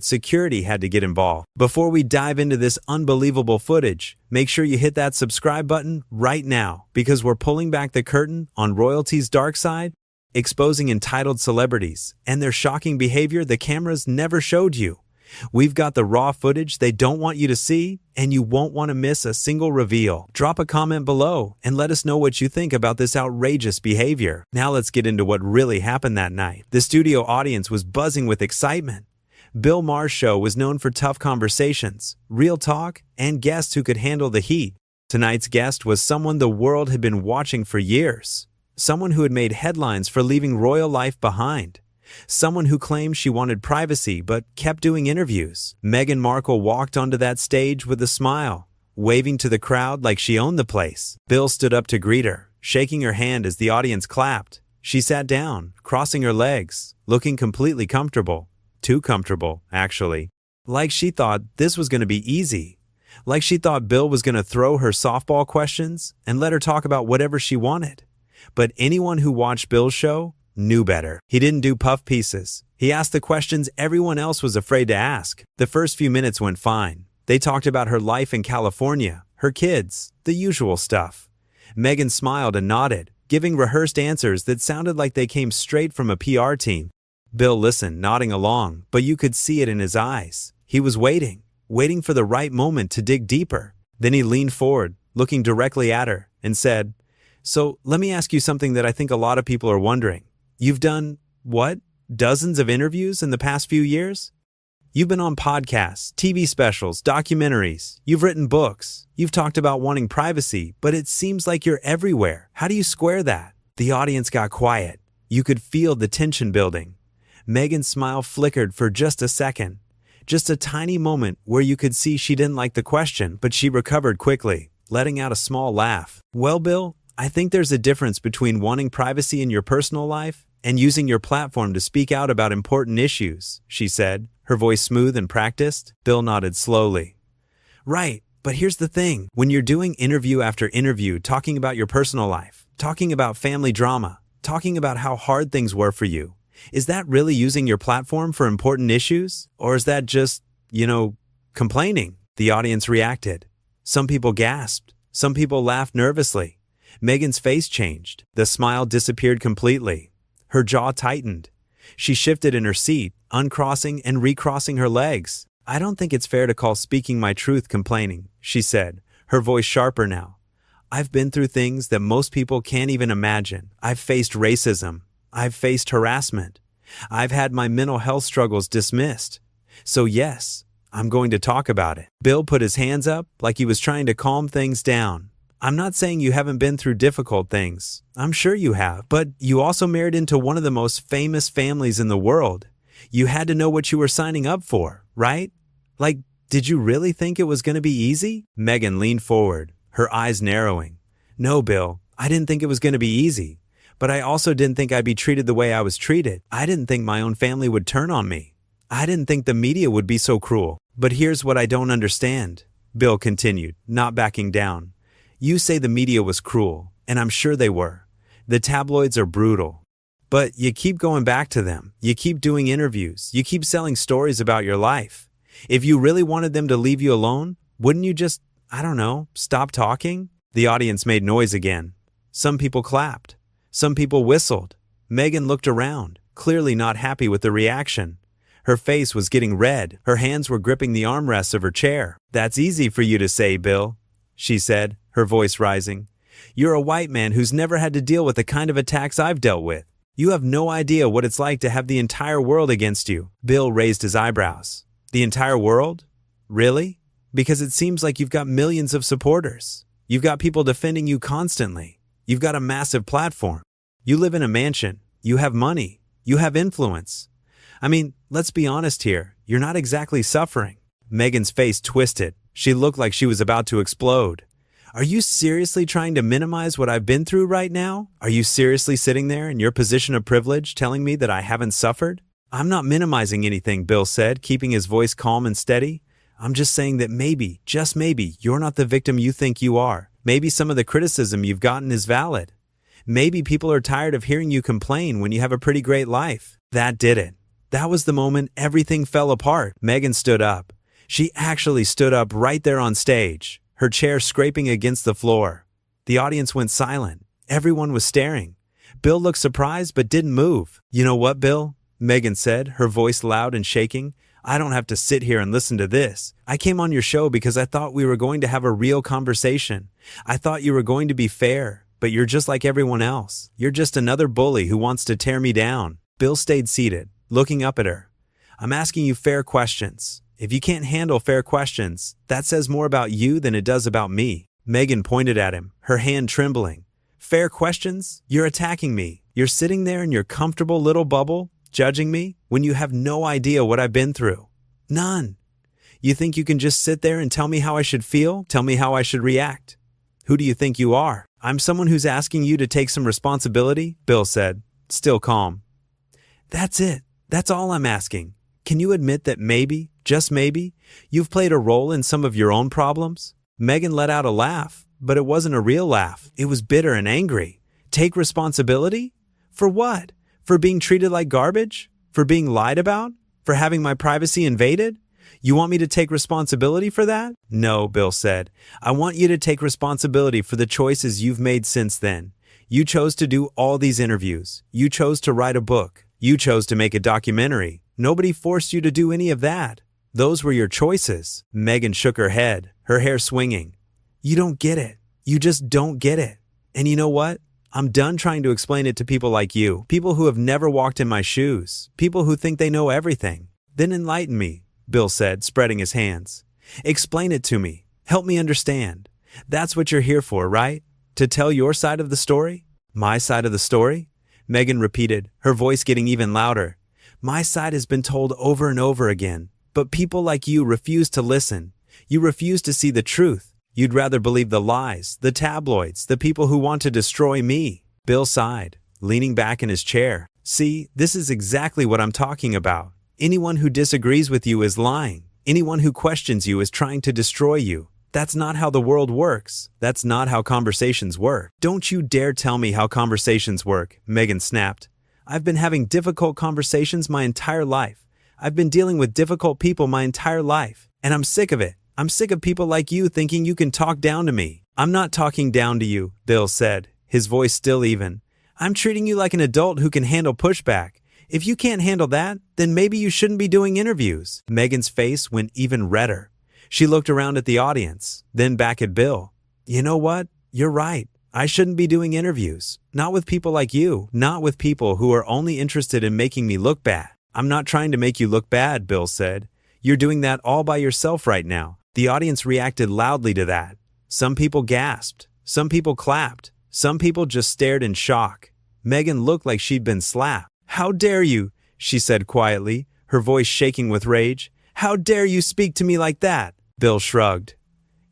Security had to get involved. Before we dive into this unbelievable footage, make sure you hit that subscribe button right now, because we're pulling back the curtain on royalty's dark side, exposing entitled celebrities and their shocking behavior the cameras never showed you. We've got the raw footage they don't want you to see, and you won't want to miss a single reveal. Drop a comment below and let us know what you think about this outrageous behavior. Now let's get into what really happened that night. The studio audience was buzzing with excitement. Bill Maher's show was known for tough conversations, real talk, and guests who could handle the heat. Tonight's guest was someone the world had been watching for years. Someone who had made headlines for leaving royal life behind. Someone who claimed she wanted privacy but kept doing interviews. Meghan Markle walked onto that stage with a smile, waving to the crowd like she owned the place. Bill stood up to greet her, shaking her hand as the audience clapped. She sat down, crossing her legs, looking completely comfortable. Too comfortable, actually. Like she thought this was going to be easy. Like she thought Bill was going to throw her softball questions and let her talk about whatever she wanted. But anyone who watched Bill's show knew better. He didn't do puff pieces. He asked the questions everyone else was afraid to ask. The first few minutes went fine. They talked about her life in California, her kids, the usual stuff. Meghan smiled and nodded, giving rehearsed answers that sounded like they came straight from a PR team. Bill listened, nodding along, but you could see it in his eyes. He was waiting for the right moment to dig deeper. Then he leaned forward, looking directly at her, and said, "So let me ask you something that I think a lot of people are wondering. You've done, what, dozens of interviews in the past few years? You've been on podcasts, TV specials, documentaries. You've written books. You've talked about wanting privacy, but it seems like you're everywhere. How do you square that?" The audience got quiet. You could feel the tension building. Meghan's smile flickered for just a second. Just a tiny moment where you could see she didn't like the question, but she recovered quickly, letting out a small laugh. "Well, Bill, I think there's a difference between wanting privacy in your personal life and using your platform to speak out about important issues," she said, her voice smooth and practiced. Bill nodded slowly. "Right, but here's the thing. When you're doing interview after interview talking about your personal life, talking about family drama, talking about how hard things were for you, is that really using your platform for important issues? Or is that just, complaining?" The audience reacted. Some people gasped. Some people laughed nervously. Meghan's face changed. The smile disappeared completely. Her jaw tightened. She shifted in her seat, uncrossing and recrossing her legs. "I don't think it's fair to call speaking my truth complaining," she said, her voice sharper now. "I've been through things that most people can't even imagine. I've faced racism. I've faced harassment. I've had my mental health struggles dismissed. So yes, I'm going to talk about it." Bill put his hands up like he was trying to calm things down. "I'm not saying you haven't been through difficult things. I'm sure you have. But you also married into one of the most famous families in the world. You had to know what you were signing up for, right? Like, did you really think it was going to be easy?" Meghan leaned forward, her eyes narrowing. "No, Bill, I didn't think it was going to be easy. But I also didn't think I'd be treated the way I was treated. I didn't think my own family would turn on me. I didn't think the media would be so cruel. But here's what I don't understand," Bill continued, not backing down. "You say the media was cruel, and I'm sure they were. The tabloids are brutal. But you keep going back to them. You keep doing interviews. You keep selling stories about your life. If you really wanted them to leave you alone, wouldn't you just, stop talking?" The audience made noise again. Some people clapped. Some people whistled. Meghan looked around, clearly not happy with the reaction. Her face was getting red. Her hands were gripping the armrests of her chair. "That's easy for you to say, Bill," she said, her voice rising. "You're a white man who's never had to deal with the kind of attacks I've dealt with. You have no idea what it's like to have the entire world against you." Bill raised his eyebrows. "The entire world? Really? Because it seems like you've got millions of supporters. You've got people defending you constantly. You've got a massive platform. You live in a mansion. You have money. You have influence. I mean, let's be honest here. You're not exactly suffering." Meghan's face twisted. She looked like she was about to explode. "Are you seriously trying to minimize what I've been through right now? Are you seriously sitting there in your position of privilege telling me that I haven't suffered?" "I'm not minimizing anything," Bill said, keeping his voice calm and steady. "I'm just saying that maybe, just maybe, you're not the victim you think you are. Maybe some of the criticism you've gotten is valid. Maybe people are tired of hearing you complain when you have a pretty great life." That did it. That was the moment everything fell apart. Meghan stood up. She actually stood up right there on stage, her chair scraping against the floor. The audience went silent. Everyone was staring. Bill looked surprised but didn't move. "You know what, Bill?" Meghan said, her voice loud and shaking. "I don't have to sit here and listen to this. I came on your show because I thought we were going to have a real conversation. I thought you were going to be fair, but you're just like everyone else. You're just another bully who wants to tear me down." Bill stayed seated, looking up at her. "I'm asking you fair questions. If you can't handle fair questions, that says more about you than it does about me." Meghan pointed at him, her hand trembling. "Fair questions? You're attacking me. You're sitting there in your comfortable little bubble, judging me, when you have no idea what I've been through. None. You think you can just sit there and tell me how I should feel, tell me how I should react? Who do you think you are?" "I'm someone who's asking you to take some responsibility," Bill said, still calm. "That's it. That's all I'm asking. Can you admit that maybe, just maybe, you've played a role in some of your own problems?" Meghan let out a laugh, but it wasn't a real laugh. It was bitter and angry. "Take responsibility? For what? For being treated like garbage? For being lied about? For having my privacy invaded? You want me to take responsibility for that?" "No," Bill said. "I want you to take responsibility for the choices you've made since then. You chose to do all these interviews. You chose to write a book. You chose to make a documentary. Nobody forced you to do any of that. Those were your choices." Meghan shook her head, her hair swinging. "You don't get it. You just don't get it. And you know what? I'm done trying to explain it to people like you, people who have never walked in my shoes, people who think they know everything." "Then enlighten me," Bill said, spreading his hands. "Explain it to me. Help me understand. That's what you're here for, right? To tell your side of the story?" "My side of the story?" Meghan repeated, her voice getting even louder. "My side has been told over and over again, but people like you refuse to listen. You refuse to see the truth. You'd rather believe the lies, the tabloids, the people who want to destroy me." Bill sighed, leaning back in his chair. "See, this is exactly what I'm talking about. Anyone who disagrees with you is lying. Anyone who questions you is trying to destroy you. That's not how the world works. That's not how conversations work." "Don't you dare tell me how conversations work," Meghan snapped. "I've been having difficult conversations my entire life. I've been dealing with difficult people my entire life, and I'm sick of it. I'm sick of people like you thinking you can talk down to me." "I'm not talking down to you," Bill said, his voice still even. "I'm treating you like an adult who can handle pushback. If you can't handle that, then maybe you shouldn't be doing interviews." Meghan's face went even redder. She looked around at the audience, then back at Bill. "You know what? You're right. I shouldn't be doing interviews. Not with people like you. Not with people who are only interested in making me look bad." "I'm not trying to make you look bad," Bill said. "You're doing that all by yourself right now." The audience reacted loudly to that. Some people gasped. Some people clapped. Some people just stared in shock. Meghan looked like she'd been slapped. "How dare you?" she said quietly, her voice shaking with rage. "How dare you speak to me like that?" Bill shrugged.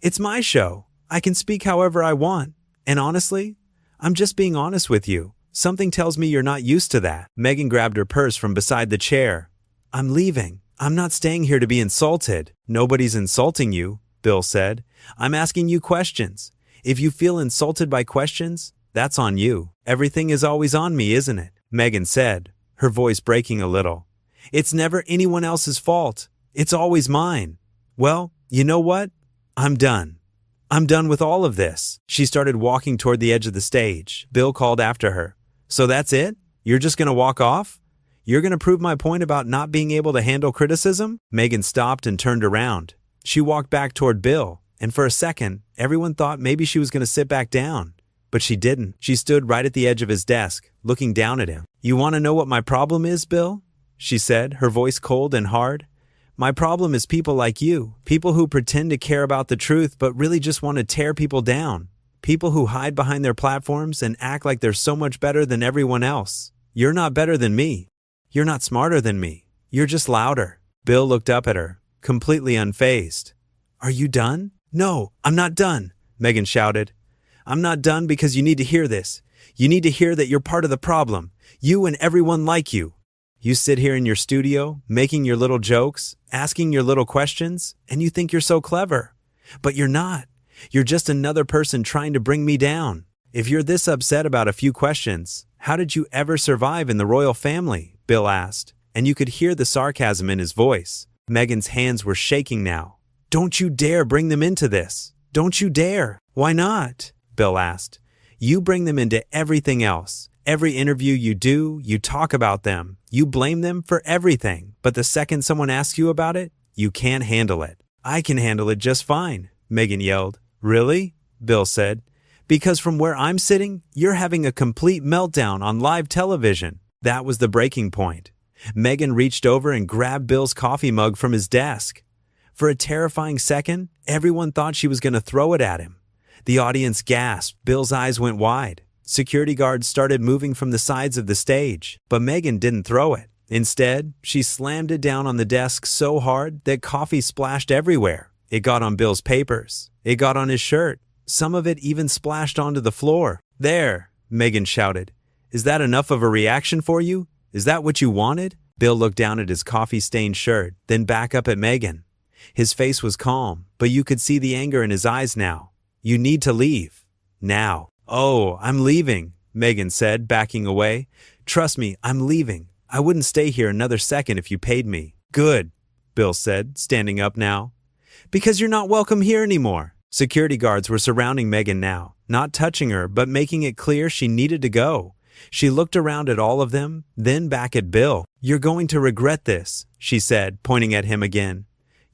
"It's my show. I can speak however I want. And honestly, I'm just being honest with you. Something tells me you're not used to that." Meghan grabbed her purse from beside the chair. "I'm leaving. I'm not staying here to be insulted." "Nobody's insulting you," Bill said. "I'm asking you questions. If you feel insulted by questions, that's on you. Everything is always on me, isn't it?" Meghan said, her voice breaking a little. "It's never anyone else's fault. It's always mine." "Well, you know what? I'm done. I'm done with all of this." She started walking toward the edge of the stage. Bill called after her. "So that's it? You're just going to walk off? You're going to prove my point about not being able to handle criticism?" Meghan stopped and turned around. She walked back toward Bill, and for a second, everyone thought maybe she was going to sit back down. But she didn't. She stood right at the edge of his desk, looking down at him. "You want to know what my problem is, Bill?" she said, her voice cold and hard. "My problem is people like you, people who pretend to care about the truth but really just want to tear people down. People who hide behind their platforms and act like they're so much better than everyone else. You're not better than me. You're not smarter than me. You're just louder." Bill looked up at her, completely unfazed. "Are you done?" "No, I'm not done," Meghan shouted. "I'm not done because you need to hear this. You need to hear that you're part of the problem. You and everyone like you. You sit here in your studio, making your little jokes, asking your little questions, and you think you're so clever. But you're not. You're just another person trying to bring me down. If you're this upset about a few questions, how did you ever survive in the royal family?" Bill asked, and you could hear the sarcasm in his voice. Meghan's hands were shaking now. "Don't you dare bring them into this. Don't you dare." "Why not?" Bill asked. "You bring them into everything else. Every interview you do, you talk about them. You blame them for everything. But the second someone asks you about it, you can't handle it." "I can handle it just fine," Meghan yelled. "Really?" Bill said. "Because from where I'm sitting, you're having a complete meltdown on live television." That was the breaking point. Meghan reached over and grabbed Bill's coffee mug from his desk. For a terrifying second, everyone thought she was going to throw it at him. The audience gasped. Bill's eyes went wide. Security guards started moving from the sides of the stage, but Meghan didn't throw it. Instead, she slammed it down on the desk so hard that coffee splashed everywhere. It got on Bill's papers. It got on his shirt. Some of it even splashed onto the floor. "There," Meghan shouted. "Is that enough of a reaction for you? Is that what you wanted?" Bill looked down at his coffee-stained shirt, then back up at Meghan. His face was calm, but you could see the anger in his eyes now. "You need to leave. Now." "Oh, I'm leaving," Meghan said, backing away. "Trust me, I'm leaving. I wouldn't stay here another second if you paid me." "Good," Bill said, standing up now. "Because you're not welcome here anymore." Security guards were surrounding Meghan now, not touching her, but making it clear she needed to go. She looked around at all of them, then back at Bill. "You're going to regret this," she said, pointing at him again.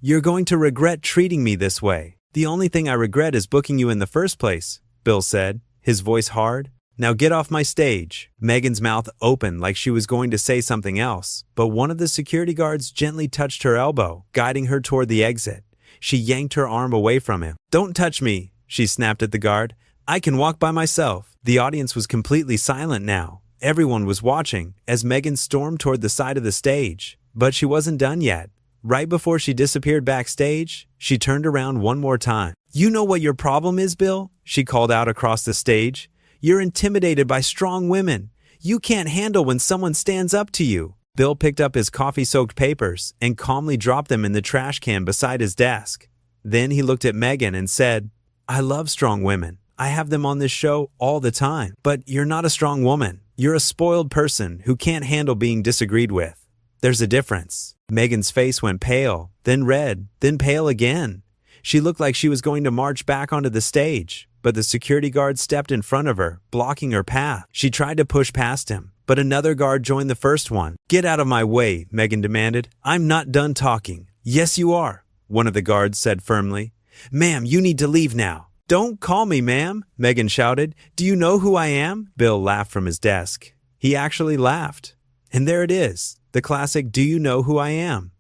"You're going to regret treating me this way." "The only thing I regret is booking you in the first place," Bill said, his voice hard. "Now get off my stage." Meghan's mouth opened like she was going to say something else, but one of the security guards gently touched her elbow, guiding her toward the exit. She yanked her arm away from him. "Don't touch me," she snapped at the guard. "I can walk by myself." The audience was completely silent now. Everyone was watching as Meghan stormed toward the side of the stage. But she wasn't done yet. Right before she disappeared backstage, she turned around one more time. "You know what your problem is, Bill?" she called out across the stage. "You're intimidated by strong women. You can't handle when someone stands up to you." Bill picked up his coffee-soaked papers and calmly dropped them in the trash can beside his desk. Then he looked at Meghan and said, "I love strong women. I have them on this show all the time. But you're not a strong woman. You're a spoiled person who can't handle being disagreed with. There's a difference." Meghan's face went pale, then red, then pale again. She looked like she was going to march back onto the stage, but the security guard stepped in front of her, blocking her path. She tried to push past him, but another guard joined the first one. "Get out of my way," Meghan demanded. "I'm not done talking." "Yes, you are," one of the guards said firmly. "Ma'am, you need to leave now." "Don't call me ma'am," Meghan shouted. "Do you know who I am?" Bill laughed from his desk. He actually laughed. And there it is, the classic "Do you know who I am?"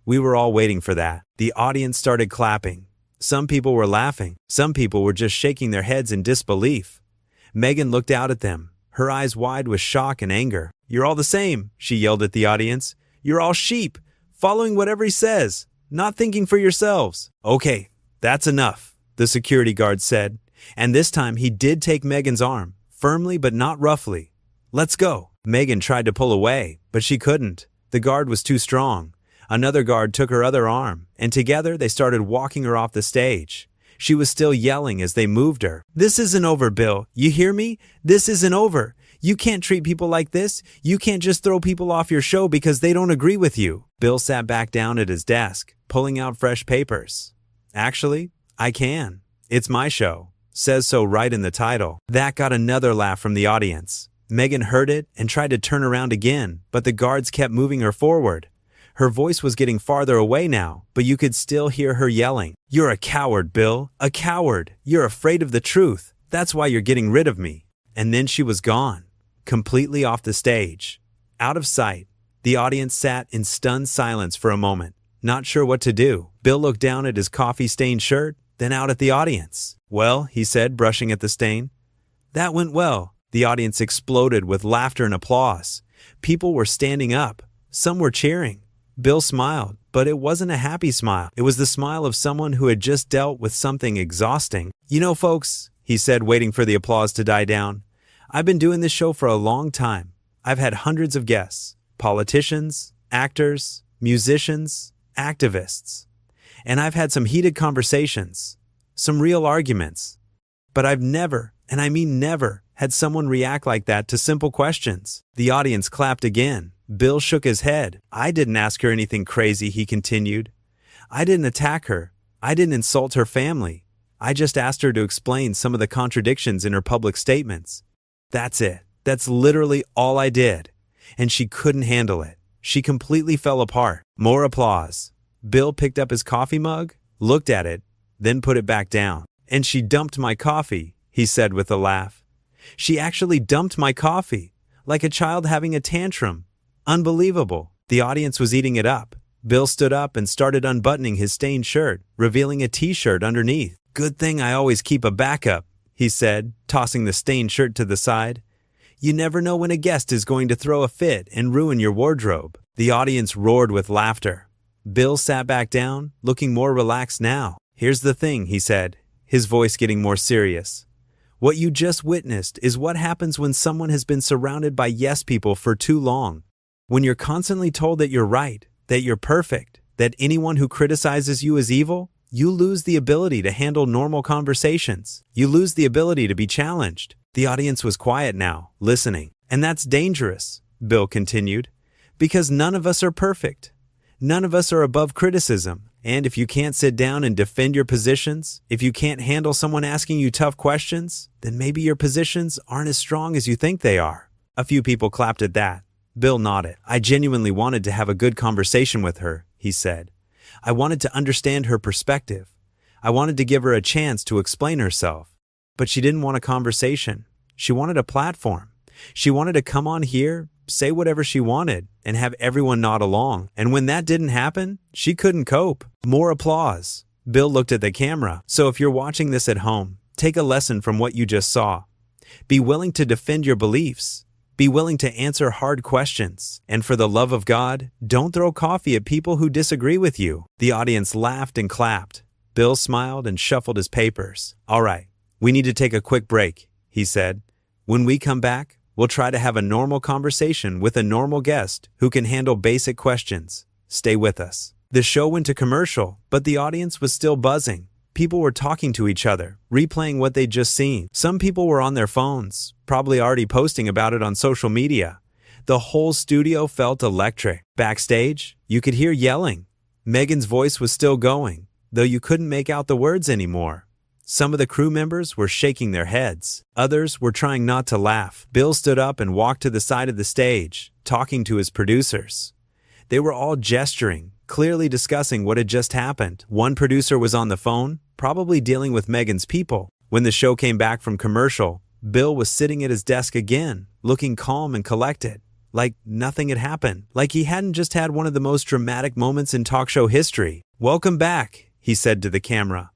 We were all waiting for that. The audience started clapping. Some people were laughing. Some people were just shaking their heads in disbelief. Meghan looked out at them, her eyes wide with shock and anger. "You're all the same," she yelled at the audience. "You're all sheep, following whatever he says, not thinking for yourselves." "Okay, that's enough," the security guard said. And this time he did take Meghan's arm, firmly but not roughly. "Let's go." Meghan tried to pull away, but she couldn't. The guard was too strong. Another guard took her other arm, and together they started walking her off the stage. She was still yelling as they moved her. "This isn't over, Bill. You hear me? This isn't over. You can't treat people like this. You can't just throw people off your show because they don't agree with you." Bill sat back down at his desk, pulling out fresh papers. "Actually, I can. It's my show. Says so right in the title." That got another laugh from the audience. Meghan heard it and tried to turn around again, but the guards kept moving her forward. Her voice was getting farther away now, but you could still hear her yelling. "You're a coward, Bill. A coward. You're afraid of the truth. That's why you're getting rid of me." And then she was gone, completely off the stage. Out of sight, the audience sat in stunned silence for a moment, not sure what to do. Bill looked down at his coffee-stained shirt, then out at the audience. "Well," he said, brushing at the stain. "That went well." The audience exploded with laughter and applause. People were standing up. Some were cheering. Bill smiled, but it wasn't a happy smile. It was the smile of someone who had just dealt with something exhausting. "You know, folks," he said, waiting for the applause to die down, "I've been doing this show for a long time. I've had hundreds of guests, politicians, actors, musicians, activists. And I've had some heated conversations, some real arguments. But I've never, and I mean never, had someone react like that to simple questions." The audience clapped again. Bill shook his head. I didn't ask her anything crazy, he continued. I didn't attack her. I didn't insult her family. I just asked her to explain some of the contradictions in her public statements. That's it. That's literally all I did. And she couldn't handle it. She completely fell apart. More applause. Bill picked up his coffee mug, looked at it, then put it back down. And she dumped my coffee, he said with a laugh. She actually dumped my coffee, like a child having a tantrum. Unbelievable. The audience was eating it up. Bill stood up and started unbuttoning his stained shirt, revealing a t-shirt underneath. Good thing I always keep a backup, he said, tossing the stained shirt to the side. You never know when a guest is going to throw a fit and ruin your wardrobe. The audience roared with laughter. Bill sat back down, looking more relaxed now. Here's the thing, he said, his voice getting more serious. What you just witnessed is what happens when someone has been surrounded by yes people for too long. When you're constantly told that you're right, that you're perfect, that anyone who criticizes you is evil, you lose the ability to handle normal conversations. You lose the ability to be challenged. The audience was quiet now, listening. And that's dangerous, Bill continued, because none of us are perfect. None of us are above criticism. And if you can't sit down and defend your positions, if you can't handle someone asking you tough questions, then maybe your positions aren't as strong as you think they are. A few people clapped at that. Bill nodded. I genuinely wanted to have a good conversation with her, he said. I wanted to understand her perspective. I wanted to give her a chance to explain herself. But she didn't want a conversation. She wanted a platform. She wanted to come on here, say whatever she wanted, and have everyone nod along. And when that didn't happen, she couldn't cope. More applause. Bill looked at the camera. So if you're watching this at home, take a lesson from what you just saw. Be willing to defend your beliefs. Be willing to answer hard questions. And for the love of God, don't throw coffee at people who disagree with you. The audience laughed and clapped. Bill smiled and shuffled his papers. All right, we need to take a quick break, he said. When we come back, we'll try to have a normal conversation with a normal guest who can handle basic questions. Stay with us. The show went to commercial, but the audience was still buzzing. People were talking to each other, replaying what they'd just seen. Some people were on their phones, probably already posting about it on social media. The whole studio felt electric. Backstage, you could hear yelling. Meghan's voice was still going, though you couldn't make out the words anymore. Some of the crew members were shaking their heads. Others were trying not to laugh. Bill stood up and walked to the side of the stage, talking to his producers. They were all gesturing, clearly discussing what had just happened. One producer was on the phone, probably dealing with Meghan's people. When the show came back from commercial, Bill was sitting at his desk again, looking calm and collected, like nothing had happened, like he hadn't just had one of the most dramatic moments in talk show history. Welcome back, he said to the camera.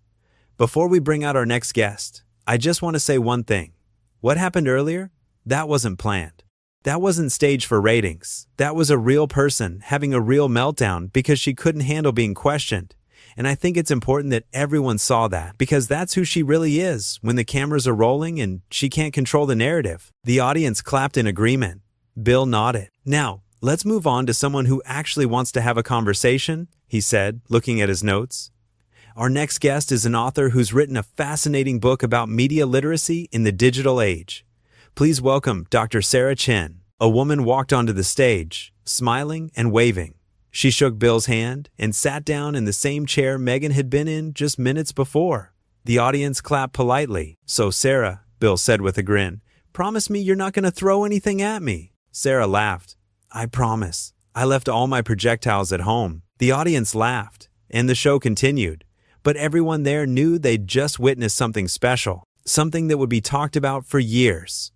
Before we bring out our next guest, I just want to say one thing. What happened earlier? That wasn't planned. That wasn't staged for ratings. That was a real person having a real meltdown because she couldn't handle being questioned. And I think it's important that everyone saw that, because that's who she really is when the cameras are rolling and she can't control the narrative. The audience clapped in agreement. Bill nodded. Now, let's move on to someone who actually wants to have a conversation, he said, looking at his notes. Our next guest is an author who's written a fascinating book about media literacy in the digital age. Please welcome Dr. Sarah Chen. A woman walked onto the stage, smiling and waving. She shook Bill's hand and sat down in the same chair Meghan had been in just minutes before. The audience clapped politely. So Sarah, Bill said with a grin, promise me you're not going to throw anything at me. Sarah laughed. I promise. I left all my projectiles at home. The audience laughed, and the show continued. But everyone there knew they'd just witnessed something special, something that would be talked about for years.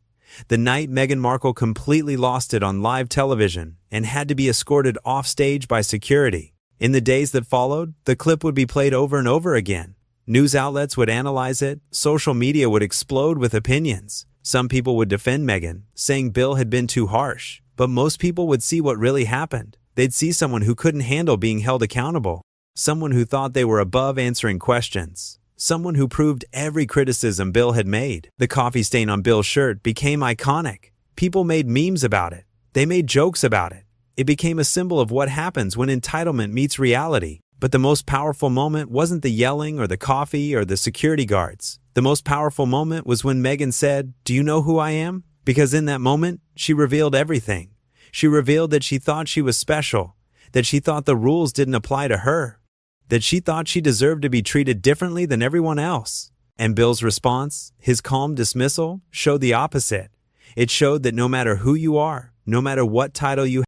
The night Meghan Markle completely lost it on live television and had to be escorted off stage by security. In the days that followed, the clip would be played over and over again. News outlets would analyze it, social media would explode with opinions. Some people would defend Meghan, saying Bill had been too harsh. But most people would see what really happened. They'd see someone who couldn't handle being held accountable. Someone who thought they were above answering questions. Someone who proved every criticism Bill had made. The coffee stain on Bill's shirt became iconic. People made memes about it. They made jokes about it. It became a symbol of what happens when entitlement meets reality. But the most powerful moment wasn't the yelling or the coffee or the security guards. The most powerful moment was when Meghan said, "Do you know who I am?" Because in that moment, she revealed everything. She revealed that she thought she was special, that she thought the rules didn't apply to her, that she thought she deserved to be treated differently than everyone else. And Bill's response, his calm dismissal, showed the opposite. It showed that no matter who you are, no matter what title you